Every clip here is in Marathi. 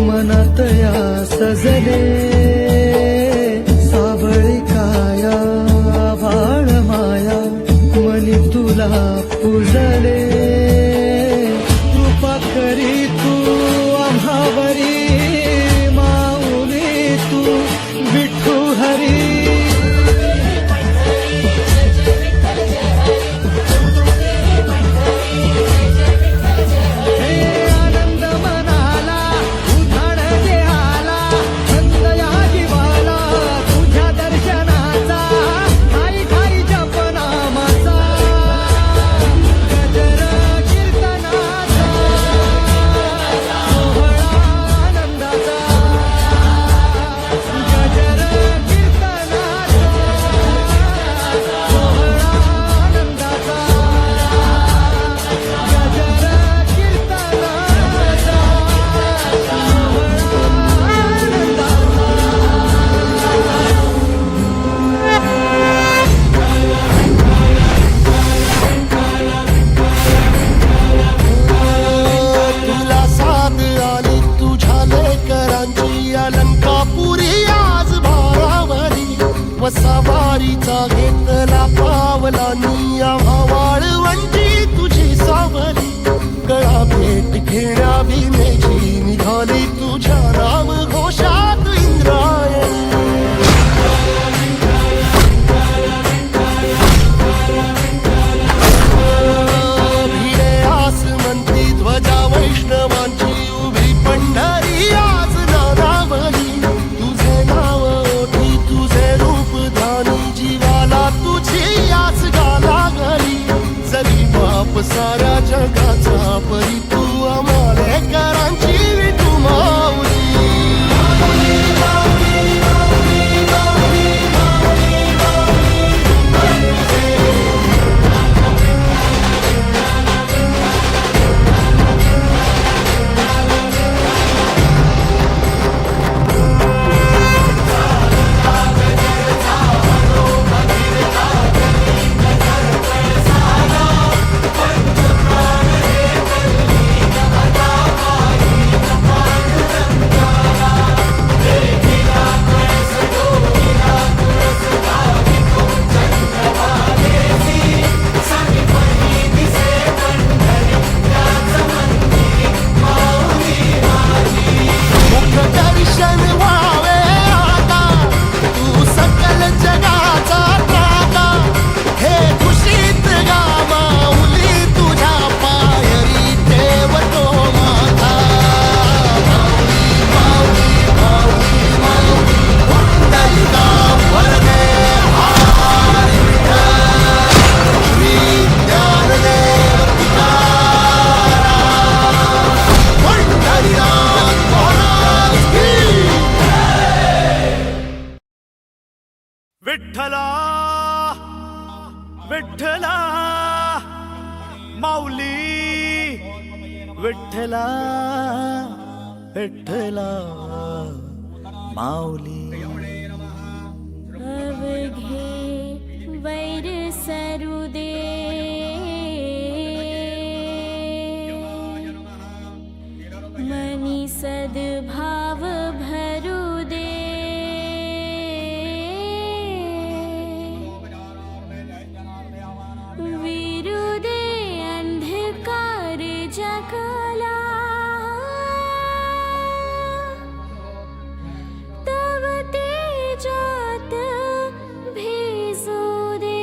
मनात या सजले सावळी काया भाळ माया मनी तुला पूजले कृपा करी तू आम्हावरी माऊली तू विठू हरी सवारीचा घेतला पावला निया वाळवंटी तुझी सावली गळा भेट घेण्या भीमेची निघाली तुझ्या राम घोषात इंद्रायणी भिडे आसमंती ध्वजा वैष्णवांची उभी पंढरी आज नारावली तुझे नाव ओठी तुझे रूप जीवाला तुझी आस गाला विठ्ठला विठ्ठला माऊली विठ्ठला विठ्ठला माऊली अवघे वैर सरुदे मनी सद्भाव भरू दे विरुदे अंधकार जगला तव तेजात भेसू दे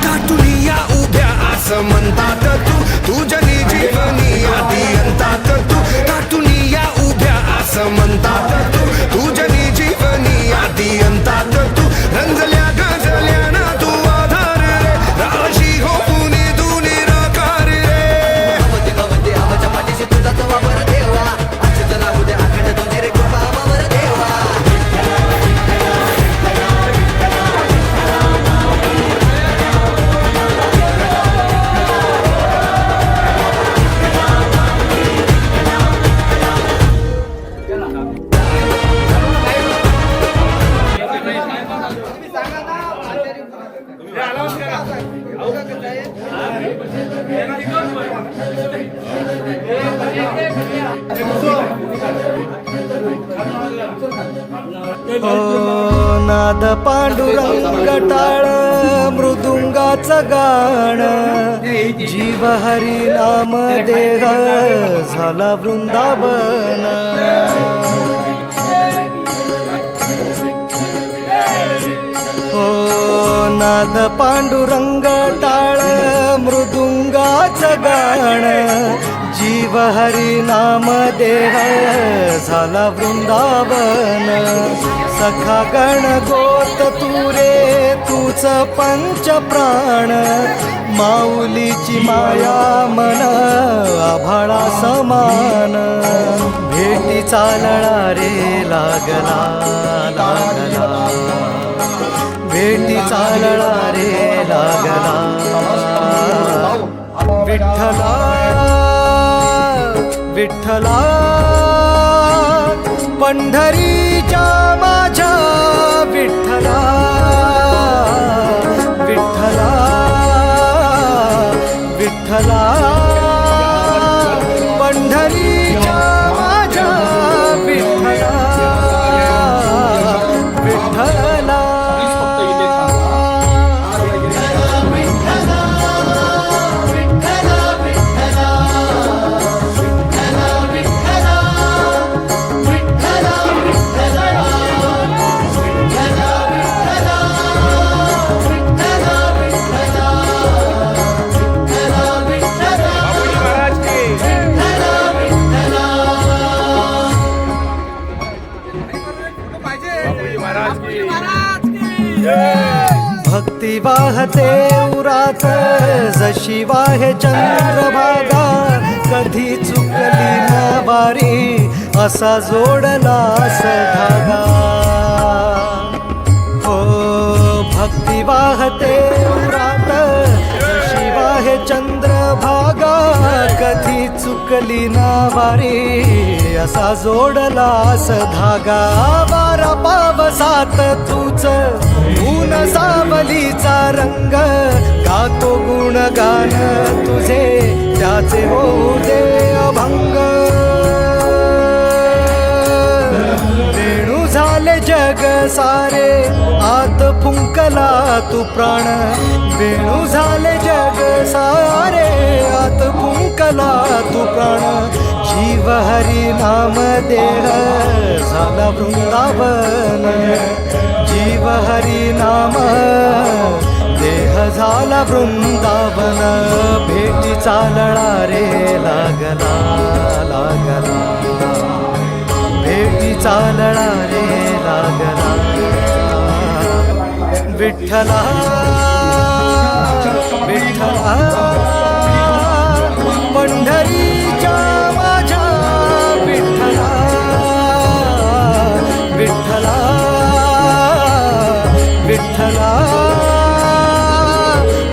दाटुनिया उभ्या असं म्हणतात तू जनी जीवनी आधी अंतात तू दाटुनिया उभ्या असं म्हणतात तू जनी जीवनी आधी अंतात तू रंजल्या गजल्या ना तू आधार रे राशी हो तू निराकार रे भवती भवती आमच्या पाठीशी तुझा तो वापर देवा अच्युत राहू दे अखंड तुझी रे कृपा वापर देवा नाद पांडुरंग टाळ मृदुंगाचं गाण जीव हरी नाम देह झाला वृंदावन हो नाद पांडुरंग टाळ मृदुंगाचं गाण जीव हरी नाम देह झाला वृंदावन सखा गण गोत तू रे तूच पंच प्राण माऊलीची माया मन आभाळा समान भेटी चालणा रे लागला लागला भेटी चालणा रे लागला विठ्ठला विठ्ठला पंढरीच्या माझ्या विठ्ठला विठ्ठला विठ्ठला पंढरीच्या माझ्या विठ्ठला विठ्ठला भक्ती वाहते उरात जशी वाहे चंद्रभागा कधी चुकली ना वारी असा जोडलास धागा हो भक्ती वाहते उरात जशी वाहे चंद्रभागा कधी चुकली ना वारी असा जोडलास धागा वारा पावसात तूच ऊन सावलीचा रंग गातो गुणगान तुझे त्याचे होऊ दे अभंग वेणू झाले जग सारे आत फुंकला तू प्राण वेणू झाले जग सारे आत फुंकला तू प्राण जीव हरी नाम देह झाला वृंदावन, जीव हरी नाम देह झाला वृंदावन, भेटीचा लळा रे लागला लागला, भेटीचा लळा रे लागला. विठ्ठला विठ्ठला पंढरीच्या माझ्या विठ्ठला, विठ्ठला विठ्ठला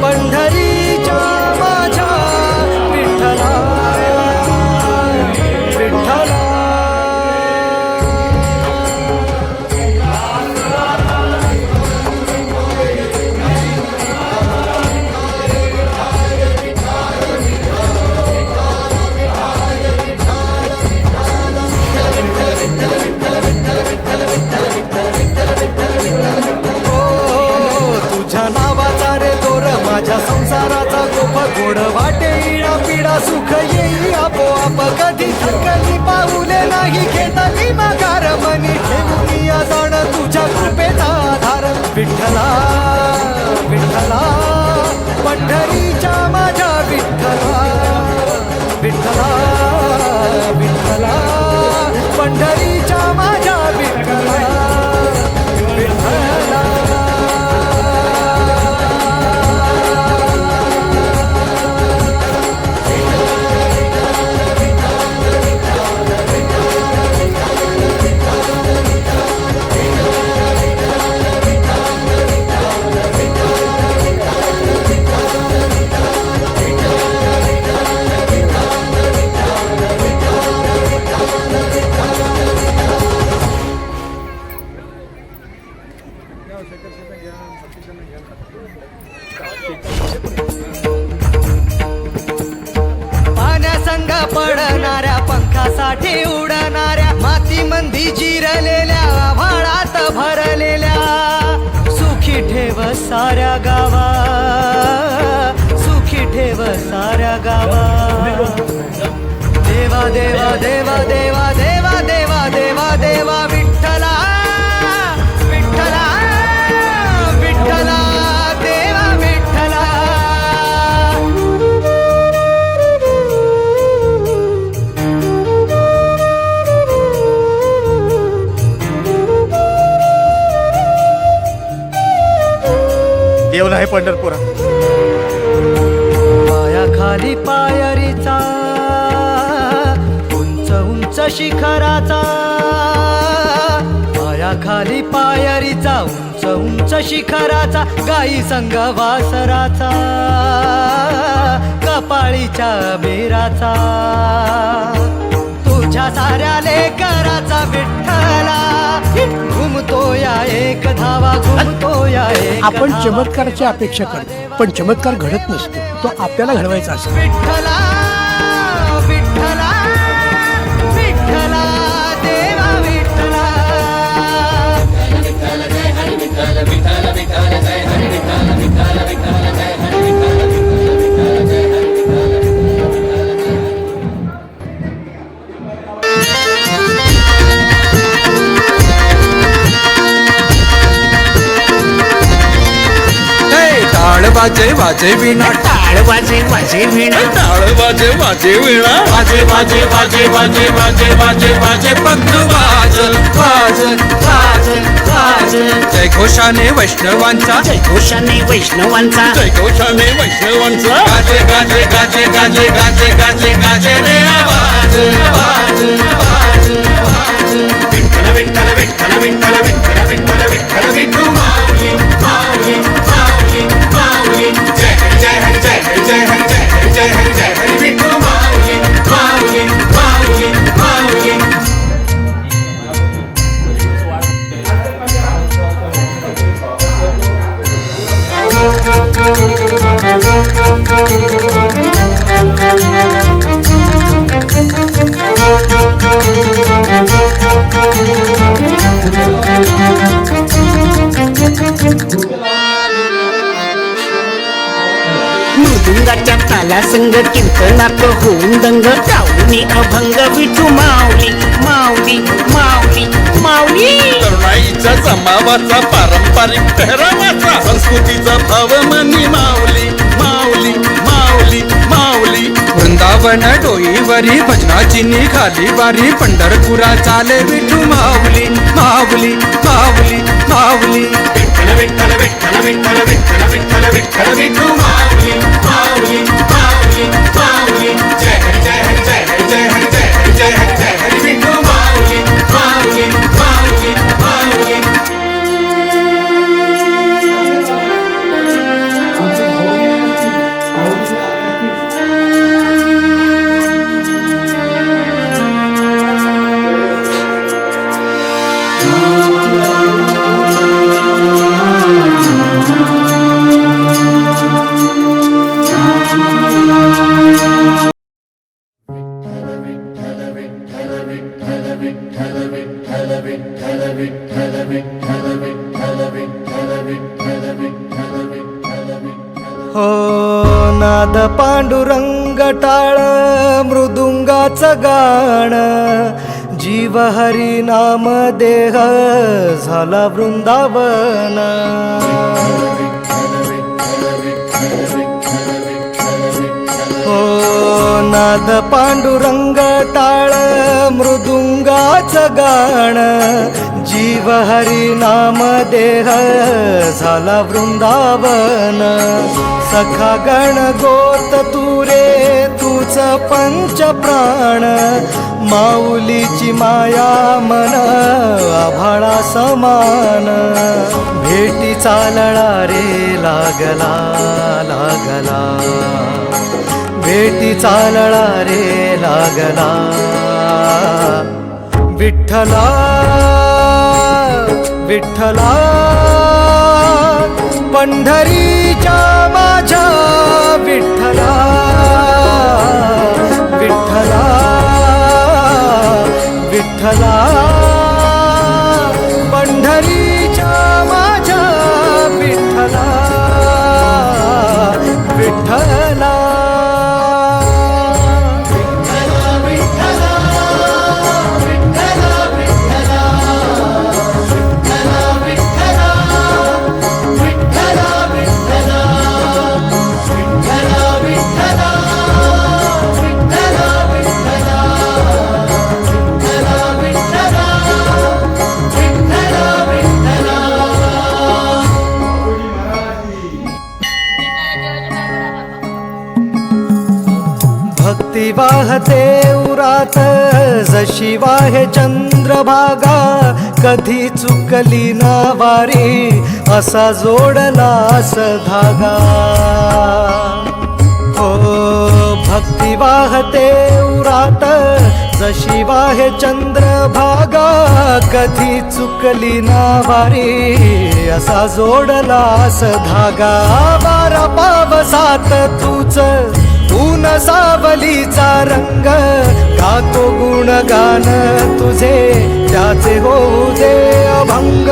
पंढरीच्या माझ्या विठ्ठला, विठ्ठला. माझ्या संसाराचा गोप गोड वाटे, इडा पिडा सुख येई आपोआप, कधी थकली पाऊले नाही घेतली माघार, मनी ठेवून या जाण तुझ्या कृपेचा आधार. विठ्ठला विठ्ठला पंढरीच्या माझ्या विठ्ठला, विठ्ठला विठ्ठला पंढरीच्या माझ्या विठ्ठला, विठ्ठला. पाण्यासंग पडणाऱ्या पंखासाठी उडणाऱ्या, माती मंदी जिरलेल्या आभाळात भरलेल्या, सुखी ठेव साऱ्या गावा, सुखी ठेव साऱ्या गावा. देवा देवा देवा देवा देवा देवा देवा देवा विठ्ठला विठ्ठला विठ्ठला देवा विठ्ठला. येऊन आहे पंढरपुरात. पायाखाली पायरीचा उंच उंच शिखराचा, पायाखाली पायरीचा उंच उंच शिखराचा, गाई संग वासराचा, कपाळीच्या बेराचा, तुझ्या साऱ्या लेकराचा विठ्ठला, घुमतो या एक धावा, घुमतो या एक. आपण चमत्काराची अपेक्षा करतो, पण चमत्कार घडत नसतो, तो आपल्याला घडवायचा असतो. विठ्ठला विठ्ठला विठ्ठला देवा विठ्ठला. टाळ वाजे वाजे विणा, टाळ वाजे वाजे विणा, टाळ वाजे वाजे विणा, वाजे वाजे वाजे वाजे वाजे वाजे वाजे पंख वाजल वाजल वाजल वाजल. जयघोषाने वैष्णवांचा, जयघोषाने वैष्णवांचा, जयघोषाने वैष्णवांचा, गाजे गाजे गाजे गाजे गाजे गाजे गाजे रे आवाज आवाज आवाज आवाज. विठ्ठल विठ्ठल विठ्ठल विठ्ठल विठ्ठल विठ्ठल विठ्ठल विठू माऊली माऊली माऊली माऊली. जय हरी जय हरी जय हरी जय हरी जय हरी जय हरी जय हरी विठू माऊली माऊली माऊली माऊली. मृदुंगाच्या ताला संग कीर्तनात होऊन दंग जाऊनी अभंग विठू माऊली माऊली माऊली माऊली. तरुणाईच्या जमावाचा पारंपरिक पेहरावाचा संस्कृतीचा भाव मनी माऊली माऊली माऊली माऊली. वृंदावन डोईवरी भजनाची निघाली वारी पंढरपुरा चाले विठू माऊली माऊली माऊली माऊली. विठ्ठल विठ्ठल विठ्ठल विठ्ठल विठ्ठल विठ्ठल विठ्ठल विठू माऊली माऊली माऊली माऊली. जय हरी जय हरी जय हरी जय हरी जय हरी जय हरी जय हरी विठू माऊली माऊली माऊली माऊली. हो नाद पांडुरंग टाळ मृदुंगाचं गाण जीव हरी नाम देह झाला वृंदावन. हो नाद पांडुरंग टाळ मृदुंगाचं गाण जीव हरी नाम देह झाला वृंदावन. सखा गण गोत तू रे तूच पंच प्राण माऊलीची माया मन आभाळा समान. भेटी चालळा रे लागला लागला भेटी चालळा रे लागला. विठ्ठला विठ्ठला पंढरीच्या माझ्या विठ्ठला विठ्ठला विठ्ठला पंढरीच्या माझ्या विठ्ठला विठ्ठला. भक्ती वाहते उरात जशी वाहे चंद्रभागा कधी चुकली ना वारी असा जोडलास धागा. हो भक्ती वाहते उरात जशी वाहे चंद्रभागा कधी चुकली ना वारी असा जोडलास धागा. वारा पावसात तूच ऊन सावलीचा रंग गातो गुणगान तुझे त्याचे होऊ दे अभंग.